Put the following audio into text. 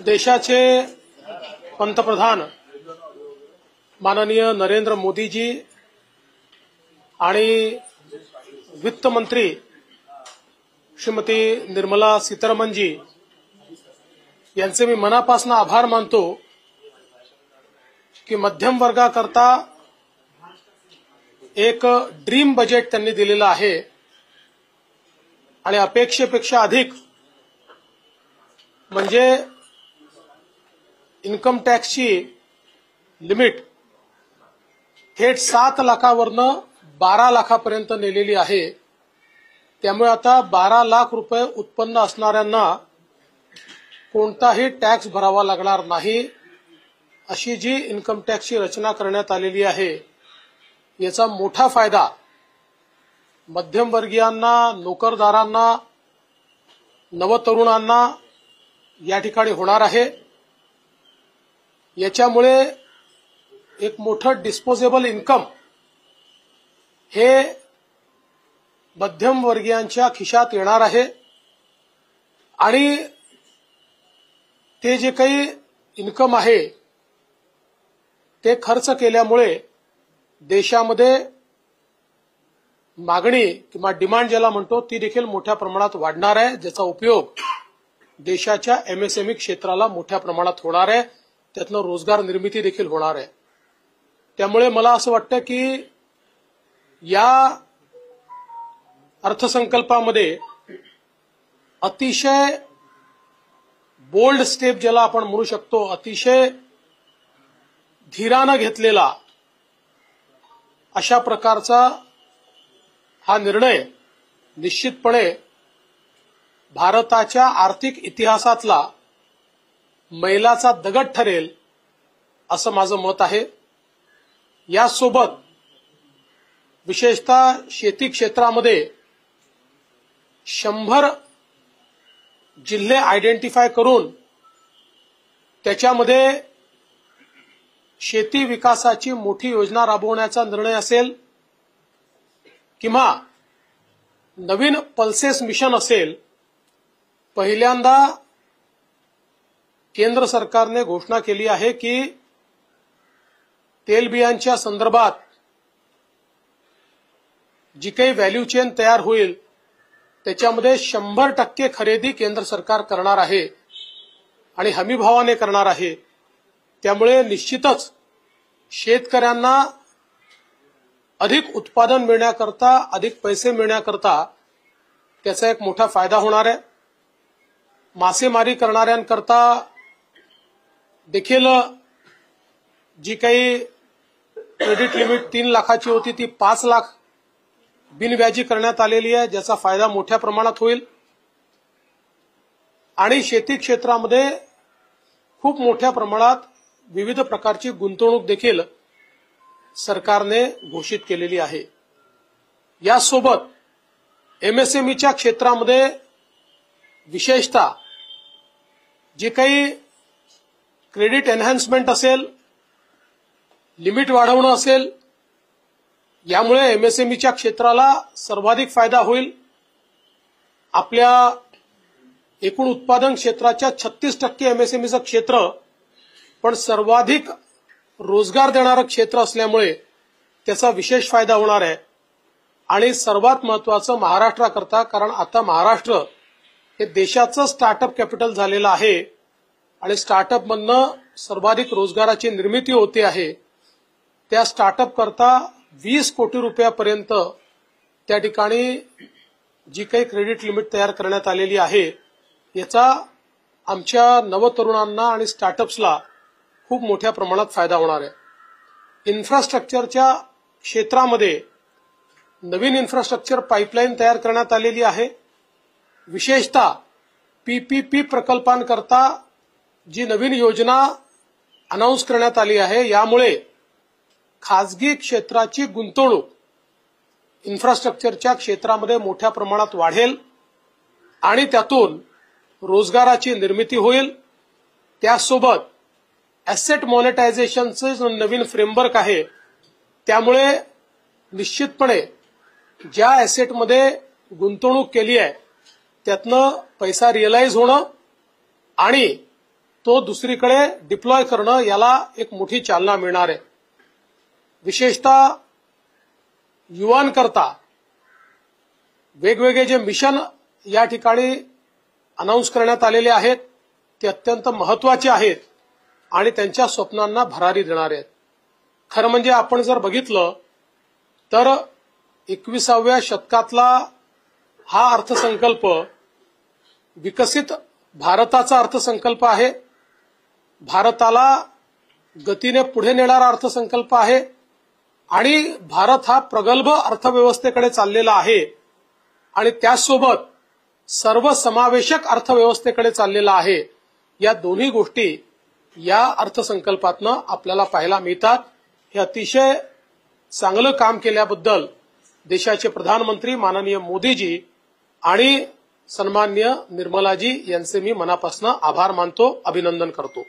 देशाचे पंतप्रधान माननीय नरेंद्र मोदीजी आणि वित्तमंत्री श्रीमती निर्मला सीतारामनजी यांचे मी मनापासून आभार मानतो की मध्यम वर्गाकरता एक ड्रीम बजेट त्यांनी दिलेलं आहे आणि अपेक्षेपेक्षा अधिक म्हणजे इन्कम टॅक्सची लिमिट थेट 7 लाखावरनं 12 लाखापर्यंत नेलेली आहे। त्यामुळे आता 12 लाख रुपये उत्पन्न असणाऱ्यांना कोणताही टॅक्स भरावा लागणार नाही अशी जी इन्कम टॅक्सची रचना करण्यात आलेली आहे याचा मोठा फायदा मध्यमवर्गीयांना, नोकरदारांना, नवतरुणांना या ठिकाणी होणार आहे। याच्यामुळे एक मोठं डिस्पोजेबल इन्कम हे मध्यमवर्गीयांच्या खिशात येणार आहे आणि ते जे काही इन्कम आहे ते खर्च केल्यामुळे देशामध्ये मागणी किंवा डिमांड ज्याला म्हणतो ती देखील मोठ्या प्रमाणात वाढणार आहे, ज्याचा उपयोग देशाच्या एमएसएमई क्षेत्राला मोठ्या प्रमाणात होणार आहे, त्यातनं रोजगार निर्मिती देखील होणार आहे। त्यामुळे मला असं वाटतं की या अर्थसंकल्पामध्ये अतिशय बोल्ड स्टेप ज्याला आपण म्हणू शकतो, अतिशय धीरानं घेतलेला अशा प्रकारचा हा निर्णय निश्चितपणे भारताच्या आर्थिक इतिहासातला मैलाचा दगड ठरेल असं माझं मत आहे। यासोबत विशेषतः शेती क्षेत्रामध्ये 100 जिल्हे आयडेंटिफाय करून त्याच्यामध्ये शेती विकासाची मोठी योजना राबवण्याचा निर्णय असेल किंवा नवीन पल्सेस मिशन असेल, पहिल्यांदा केंद्र सरकारने घोषणा केली आहे की तेलबियांच्या संदर्भात जी काही व्हॅल्यू चेन तयार होईल त्याच्यामध्ये 100% खरेदी केंद्र सरकार करणार आहे आणि हमीभावाने करणार आहे। त्यामुळे निश्चितच शेतकऱ्यांना अधिक उत्पादन मिळण्याकरता, अधिक पैसे मिळण्याकरता त्याचा एक मोठा फायदा होणार आहे। मासेमारी करणाऱ्यांकरता देखील जी काही क्रेडिट लिमिट 3 लाखाची होती ती 5 लाख बिनव्याजी करण्यात आलेली आहे, ज्याचा फायदा मोठ्या प्रमाणात होईल आणि शेती क्षेत्रामध्ये खूप मोठ्या प्रमाणात विविध प्रकारची गुंतवणूक देखील सरकारने घोषित केलेली आहे। यासोबत एमएसएमईच्या क्षेत्रामध्ये विशेषतः जे काही क्रेडिट एनहान्समेंट असेल, लिमिट वाढवणं असेल, यामुळे एमएसएमईच्या क्षेत्राला सर्वाधिक फायदा होईल। आपल्या एकूण उत्पादन क्षेत्राच्या 36% एमएसएमईचं क्षेत्र पण सर्वाधिक रोजगार देणारं क्षेत्र असल्यामुळे त्याचा विशेष फायदा होणार आहे। आणि सर्वात महत्त्वाचं महाराष्ट्राकरता, कारण आता महाराष्ट्र हे देशाचं स्टार्टअप कॅपिटल झालेलं आहे आणि स्टार्टअपमधनं सर्वाधिक रोजगाराची निर्मिती होते आहे। त्या स्टार्टअप करता 20 कोटी रुपयापर्यंत त्या ठिकाणी जी काही क्रेडिट लिमिट तयार करण्यात आलेली आहे याचा आमच्या नवतरुणांना आणि स्टार्टअप्सला खूप मोठ्या प्रमाणात फायदा होणार आहे। इन्फ्रास्ट्रक्चरच्या क्षेत्रामध्ये नवीन इन्फ्रास्ट्रक्चर पाईपलाईन तयार करण्यात आलेली आहे। विशेषतः पीपीपी प्रकल्पांकरता जी नवीन योजना अनाउन्स करण्यात आली आहे, यामुळे खासगी क्षेत्राची गुंतवणूक इन्फ्रास्ट्रक्चरच्या क्षेत्रामध्ये मोठ्या प्रमाणात वाढेल आणि त्यातून रोजगाराची निर्मिती होईल। त्यासोबत ॲसेट मॉनिटायझेशनचं नवीन फ्रेमवर्क आहे, त्यामुळे निश्चितपणे ज्या ॲसेटमध्ये गुंतवणूक केली आहे त्यातनं पैसा रिअलाइज होणं आणि तो दुसरीकडे डिप्लॉय करणं याला एक मोठी चालना मिळणार आहे. विशेषतः युवांकरता वेगवेगळे जे मिशन या ठिकाणी अनाउन्स करण्यात आलेले आहेत ते अत्यंत महत्वाचे आहेत आणि त्यांच्या स्वप्नांना भरारी देणारे आहेत. खरं म्हणजे आपण जर बघितलं तर 21व्या शतकातला हा अर्थसंकल्प विकसित भारताचा अर्थसंकल्प आहे. भारताला गतीने पुढे नेणारा अर्थसंकल्प आहे आणि भारत हा प्रगल्भ अर्थव्यवस्थेकडे चाललेला आहे आणि त्यासोबत सर्वसमावेशक अर्थव्यवस्थेकडे चाललेला आहे. या दोन्ही गोष्टी या अर्थसंकल्पातनं आपल्याला पाहायला मिळतात. हे अतिशय चांगलं काम केल्याबद्दल देशाचे प्रधानमंत्री माननीय मोदीजी आणि सन्माननीय निर्मलाजी यांचे मी मनापासून आभार मानतो, अभिनंदन करतो.